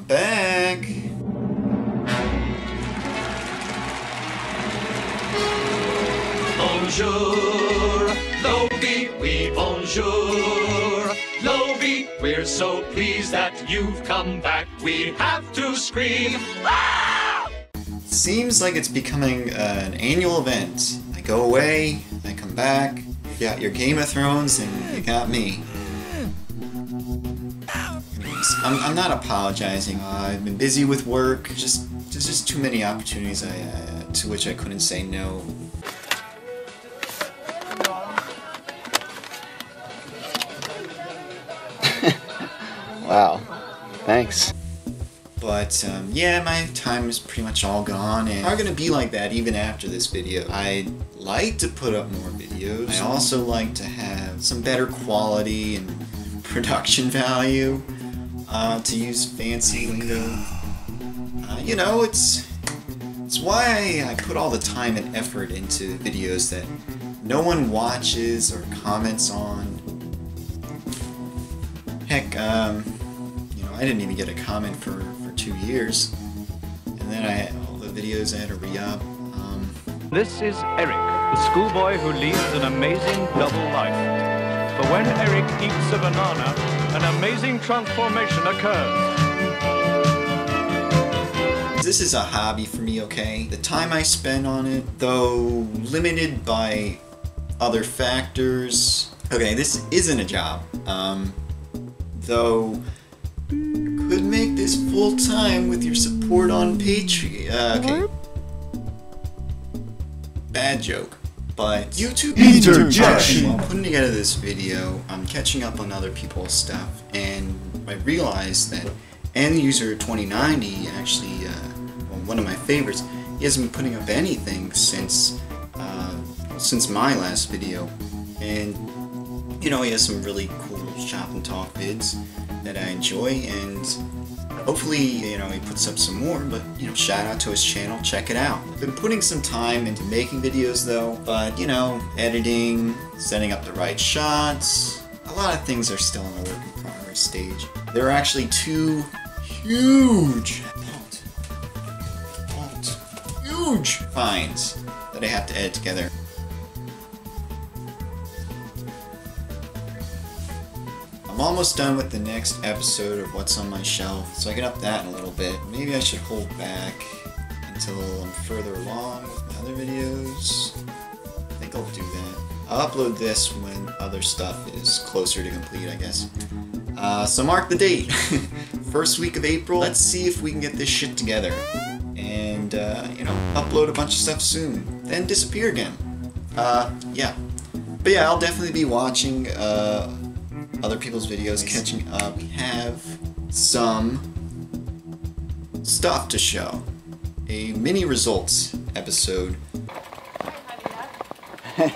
I'm back! Bonjour, Lovey, oui, bonjour. Lovey, we're so pleased that you've come back. We have to scream. Ah! Seems like it's becoming an annual event. I go away, I come back, you got your Game of Thrones, and you got me. I'm not apologizing. I've been busy with work. There's just too many opportunities to which I couldn't say no. Wow, thanks. But yeah, my time is pretty much all gone, and I'm gonna be like that even after this video. I'd like to put up more videos. I also like to have some better quality and production value, to use fancy lingo. You know, it's why I put all the time and effort into videos that no one watches or comments on. Heck, you know, I didn't even get a comment for 2 years, and then I had all the videos I had to re-up. This is Eric, the schoolboy who leads an amazing double life. For when Eric eats a banana, an amazing transformation occurs. This is a hobby for me, okay? The time I spend on it, though limited by other factors. Okay, this isn't a job, though could make this full-time with your support on Patreon. Okay. Bad joke. But YouTube interjection. While putting together this video, I'm catching up on other people's stuff, and I realized that EndUser2090 actually, well, one of my favorites, he hasn't been putting up anything since my last video, and you know, he has some really cool shop and talk vids that I enjoy, and hopefully, you know, he puts up some more, but, you know, shout out to his channel, check it out. I've been putting some time into making videos though, but, you know, editing, setting up the right shots, a lot of things are still in a work in progress stage. There are actually two huge finds that I have to edit together. I'm almost done with the next episode of What's on My Shelf, so I can up that in a little bit. Maybe I should hold back until I'm further along with my other videos. I think I'll do that. I'll upload this when other stuff is closer to complete, I guess. So mark the date. First week of April. Let's see if we can get this shit together. And, you know, upload a bunch of stuff soon. Then disappear again. Yeah. But yeah, I'll definitely be watching, other people's videos, catching up. We have some stuff to show. A mini results episode. A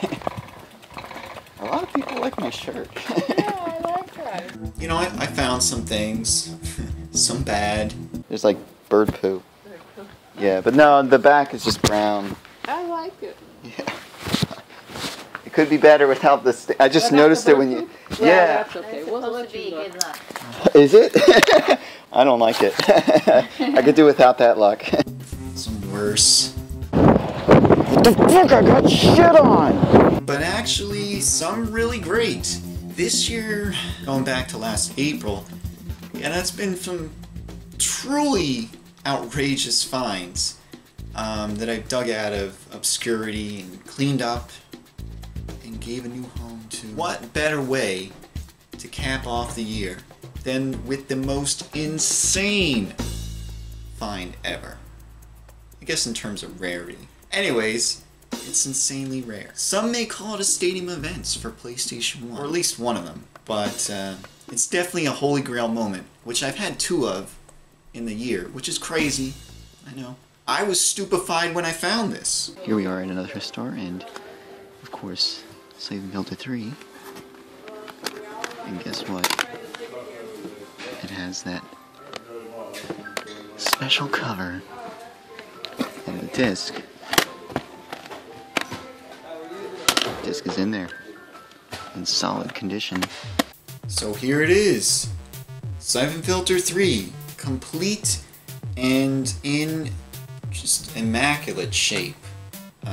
lot of people like my shirt. Yeah, I like that. You know, I found some things. Some bad. There's like bird poo. Yeah, but no, the back is just brown. I like it. Yeah. It could be better without this. I just noticed it when you. Yeah, that's okay. We'll let you look. Good luck. Is it? I don't like it. I could do without that luck. Some worse. What the fuck? I got shit on! But actually, some really great. This year, going back to last April, yeah, that's been some truly outrageous finds that I've dug out of obscurity and cleaned up and gave a new home to. What better way to cap off the year than with the most insane find ever? I guess in terms of rarity. Anyways, it's insanely rare. Some may call it a stadium of events for PlayStation 1, or at least one of them, but it's definitely a holy grail moment, which I've had 2 of in the year, which is crazy, I know. I was stupefied when I found this. Here we are at another store, and of course, Syphon Filter 3. And guess what? It has that special cover and the disc. The disc is in there in solid condition. So here it is. Syphon Filter 3 complete and in just immaculate shape. You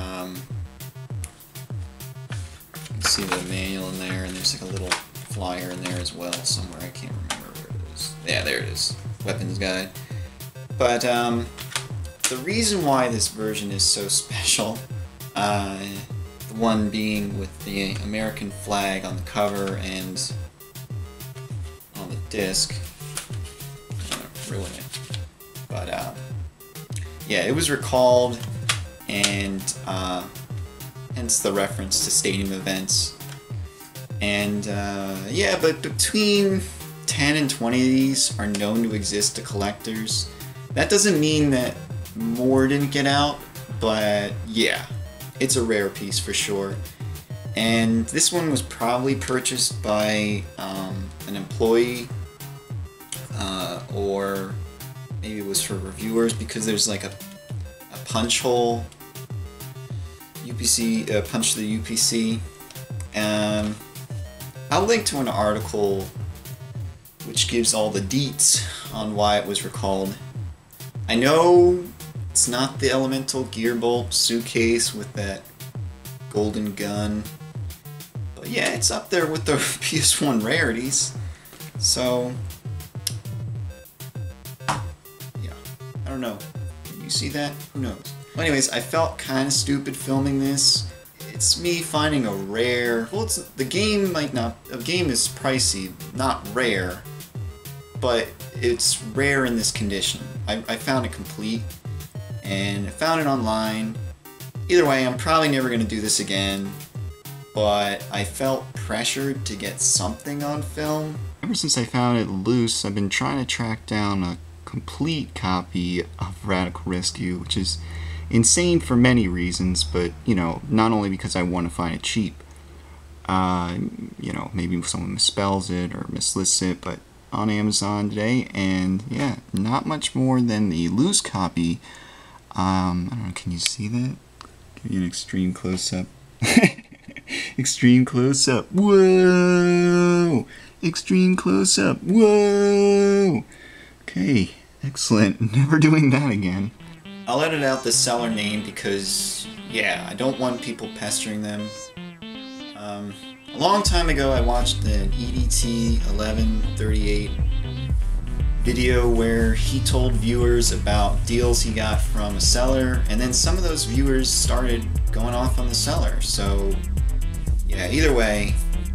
can see the manual in there, and there's like a little flyer in there as well somewhere. I can't remember where it is. Yeah, there it is. Weapons guide. But the reason why this version is so special, the one being with the American flag on the cover and on the disc. I'm gonna ruin it. But yeah, it was recalled, and hence the reference to stadium events. And yeah, but between 10 and 20 of these are known to exist to collectors. That doesn't mean that more didn't get out, but yeah, it's a rare piece for sure. And this one was probably purchased by an employee, or maybe it was for reviewers, because there's like a punch hole, UPC, punch to the UPC. I'll link to an article which gives all the deets on why it was recalled. I know it's not the Elemental Gearbolt suitcase with that golden gun, but yeah, it's up there with the PS1 rarities. So yeah, I don't know. Can you see that? Who knows? Well, anyways, I felt kind of stupid filming this. It's me finding a rare. Well, the game might not. A game is pricey, not rare, but it's rare in this condition. I found it complete, and I found it online. Either way, I'm probably never going to do this again, but I felt pressured to get something on film. Ever since I found it loose, I've been trying to track down a complete copy of Radical Rescue, which is insane for many reasons, but, you know, not only because I want to find it cheap. You know, maybe someone misspells it or mislists it, but on Amazon today, and yeah, not much more than the loose copy. I don't know, can you see that? Give you an extreme close-up. Extreme close-up. Whoa! Extreme close-up. Whoa! Okay, excellent. Never doing that again. I'll edit out the seller name because, yeah, I don't want people pestering them. A long time ago, I watched an EDT 1138 video where he told viewers about deals he got from a seller, and then some of those viewers started going off on the seller. So, yeah, either way,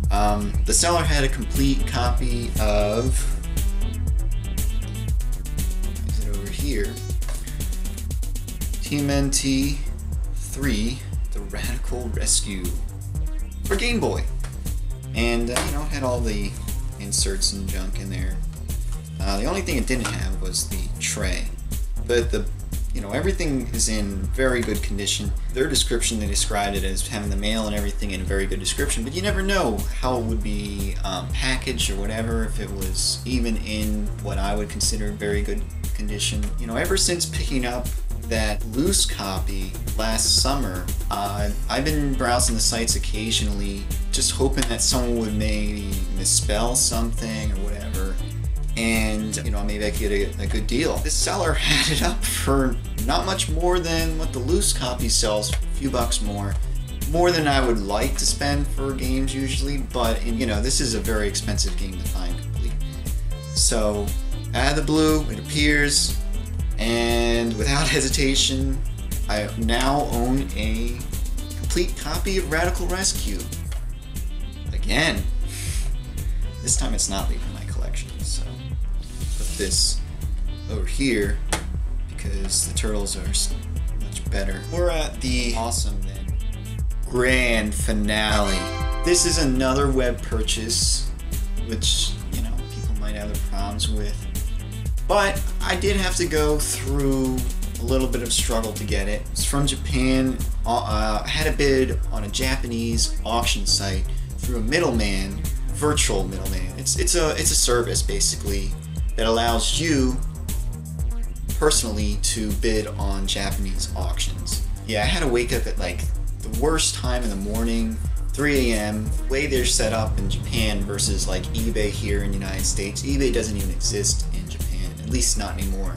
the seller had a complete copy of, is it over here? TMNT 3, The Radical Rescue for Game Boy. And, you know, it had all the inserts and junk in there. The only thing it didn't have was the tray. But you know, everything is in very good condition. Their description, they described it as having the mail and everything in a very good description, but you never know how it would be packaged or whatever, if it was even in what I would consider very good condition. You know, ever since picking up that loose copy last summer, I've been browsing the sites occasionally, just hoping that someone would maybe misspell something or whatever, and, you know, maybe I could get a good deal. This seller had it up for not much more than what the loose copy sells, a few bucks more than I would like to spend for games usually, but, you know, this is a very expensive game to find complete. So, out of the blue, it appears, and without hesitation, I now own a complete copy of Radical Rescue. Again. This time it's not leaving my collection, so put this over here because the turtles are much better. We're at the awesome then grand finale. This is another web purchase, which, you know, people might have their problems with. But I did have to go through a little bit of struggle to get it. It's from Japan. I had a bid on a Japanese auction site through a middleman, virtual middleman. It's a service basically that allows you personally to bid on Japanese auctions. Yeah, I had to wake up at like the worst time in the morning, 3 a.m. The way they're set up in Japan versus like eBay here in the United States. eBay doesn't even exist in Japan. at least not anymore.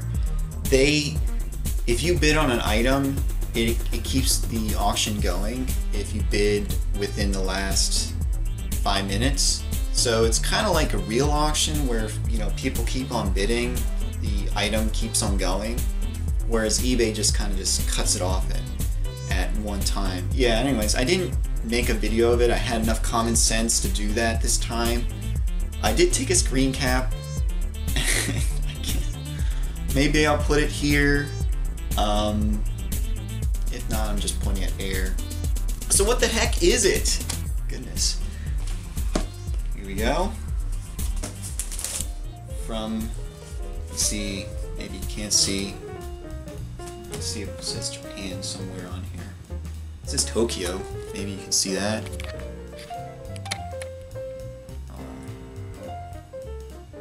If you bid on an item, it keeps the auction going if you bid within the last 5 minutes. So it's kind of like a real auction where, you know, people keep on bidding, the item keeps on going, whereas eBay just kind of just cuts it off at one time. Yeah, anyways, I didn't make a video of it. I had enough common sense to do that this time. I did take a screen cap. Maybe I'll put it here. If not, I'm just pointing at air. So what the heck is it? Goodness. Here we go. From, let's see, maybe you can't see. Let's see if it says Japan somewhere on here. It says Tokyo. Maybe you can see that.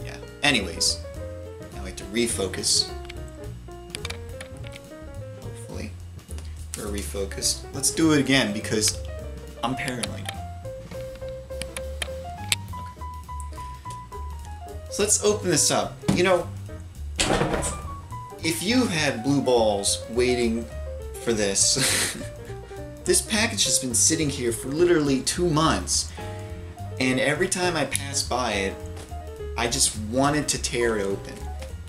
Yeah. Anyways, now we have to refocus. Hopefully, we're refocused. Let's do it again because I'm paranoid. Okay. So let's open this up. You know, if you had blue balls waiting for this, this package has been sitting here for literally 2 months, and every time I pass by it, I just wanted to tear it open.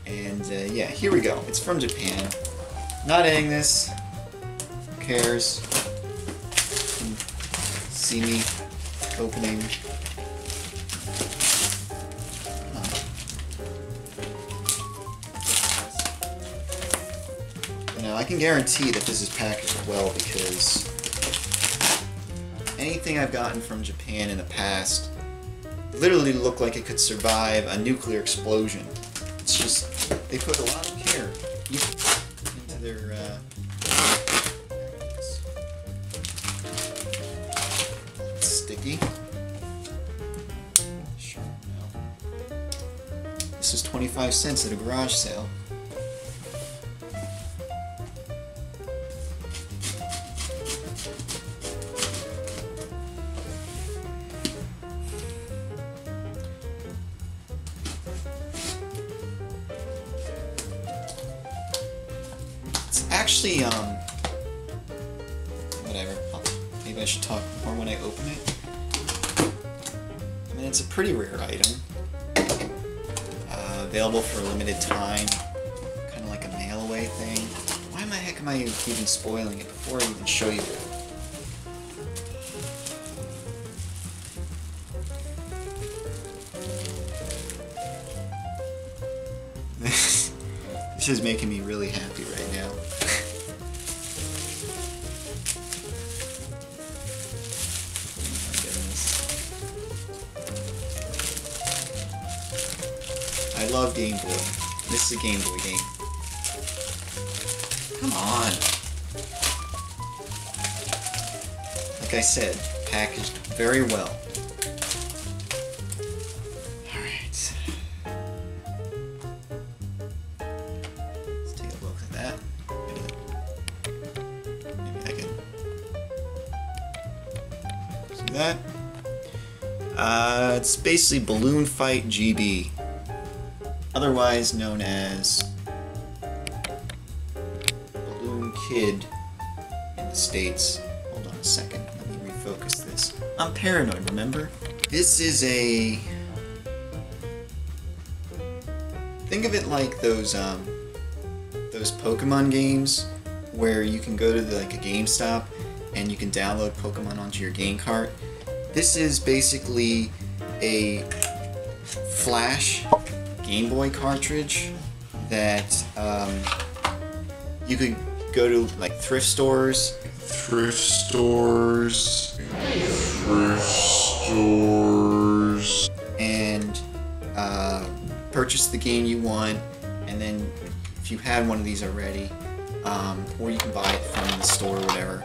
And yeah, here we go. It's from Japan. Not editing this. Who cares? You can see me opening. Now I can guarantee that this is packaged well because anything I've gotten from Japan in the past literally looked like it could survive a nuclear explosion. It's just, they put a lot of care into their packages. It's sticky. Sure, no. This is 25 cents at a garage sale. Actually, whatever. Maybe I should talk more when I open it. I mean, it's a pretty rare item. Available for a limited time. Kind of like a mail-away thing. Why the heck am I even spoiling it before I even show you it? This is making me really happy right now. I love Game Boy. This is a Game Boy game. Come on. Like I said, packaged very well. Alright. Let's take a look at that. Maybe I can see that. It's basically Balloon Fight GB. Otherwise known as Balloon Kid in the States. Hold on a second, let me refocus this. I'm paranoid, remember? This is a... Think of it like those Pokemon games where you can go to like a GameStop and you can download Pokemon onto your game cart. This is basically a Flash Game Boy cartridge that you could go to like thrift stores, and purchase the game you want, and then if you had one of these already, or you can buy it from the store or whatever,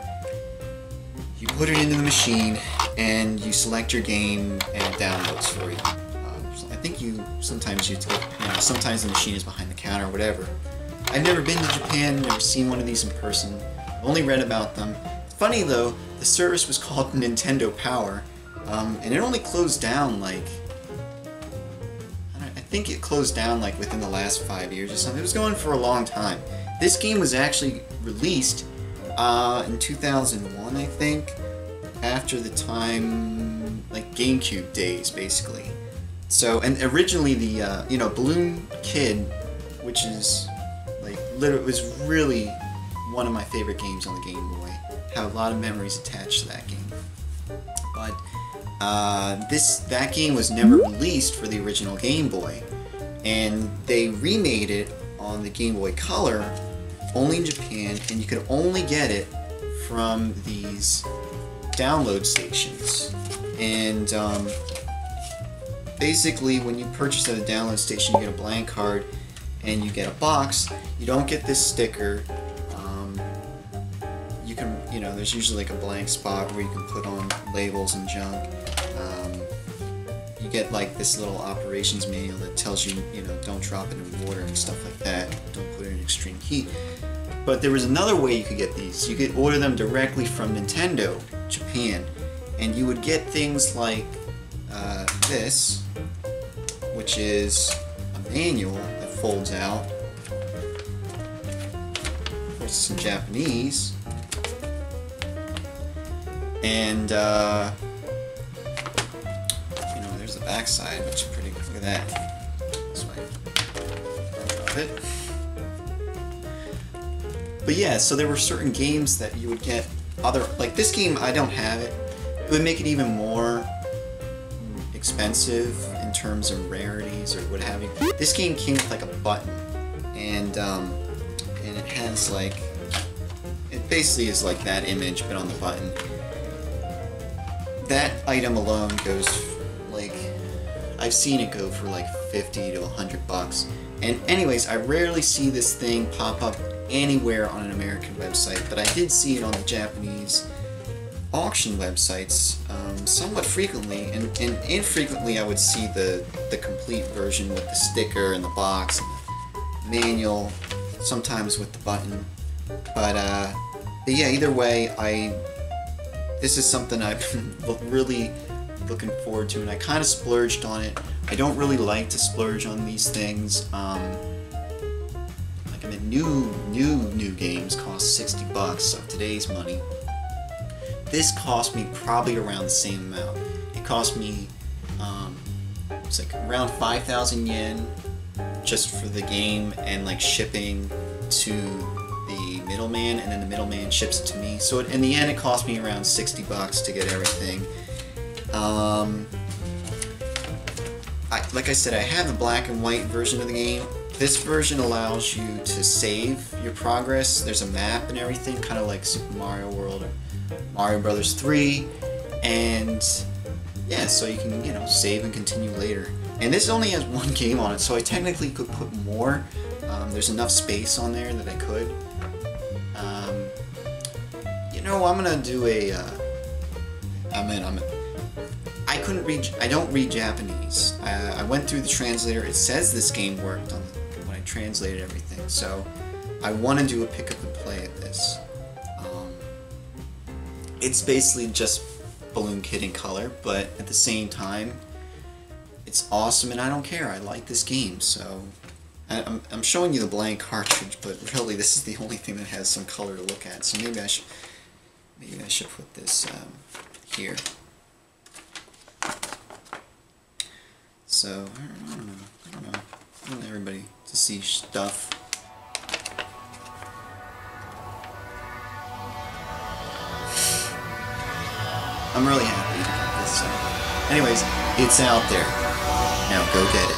you put it into the machine and you select your game and it downloads for you. I think sometimes sometimes the machine is behind the counter or whatever. I've never been to Japan, never seen one of these in person. I've only read about them. Funny though, the service was called Nintendo Power, and it only closed down like, I think it closed down like within the last 5 years or something. It was going for a long time. This game was actually released in 2001, I think, after the time, like GameCube days, basically. So, and originally the, you know, Balloon Kid, which is, like, literally, was really one of my favorite games on the Game Boy. Have a lot of memories attached to that game. But, that game was never released for the original Game Boy. And they remade it on the Game Boy Color, only in Japan, and you could only get it from these download stations. And, basically, when you purchase at a download station, you get a blank card and you get a box. You don't get this sticker. You can, you know, there's usually like a blank spot where you can put on labels and junk. You get like this little operations manual that tells you, you know, don't drop it in water and stuff like that. Don't put it in extreme heat. But there was another way you could get these. You could order them directly from Nintendo, Japan, and you would get things like this, which is a manual that folds out. Of course, it's in Japanese. And, you know, there's the back side, which is pretty good. Look at that. This way. Don't drop it. But yeah, so there were certain games that you would get other, like this game, I don't have it. It would make it even more expensive in terms of rarities or what have you. This game came with like a button, and it has like, it basically is like that image but on the button. That item alone goes like, I've seen it go for like 50 to 100 bucks. And anyways, I rarely see this thing pop up anywhere on an American website, but I did see it on the Japanese auction websites somewhat frequently, and infrequently I would see the complete version with the sticker and the box and the manual, sometimes with the button. But yeah, either way, this is something I've been really looking forward to, and I kind of splurged on it. I don't really like to splurge on these things. Like, I mean, new games cost 60 bucks of today's money. This cost me probably around the same amount. It cost me, it's like around 5,000 yen just for the game and like shipping to the middleman, and then the middleman ships it to me. So in the end, it cost me around 60 bucks to get everything. Like I said, I have the black and white version of the game. This version allows you to save your progress. There's a map and everything, kind of like Super Mario World or Mario Brothers 3, and yeah, so you can, you know, save and continue later. And this only has one game on it, so I technically could put more. There's enough space on there that I could. You know, I'm gonna do a. I don't read Japanese. I went through the translator. It says this game worked on when I translated everything, so I want to do a pick up and play of this. It's basically just Balloon Kid in color, but at the same time, it's awesome, and I don't care. I like this game, so I'm showing you the blank cartridge, but really this is the only thing that has some color to look at. So maybe I should put this here. So I don't know. I want everybody to see stuff. I'm really happy with this. Anyways, it's out there. Now go get it.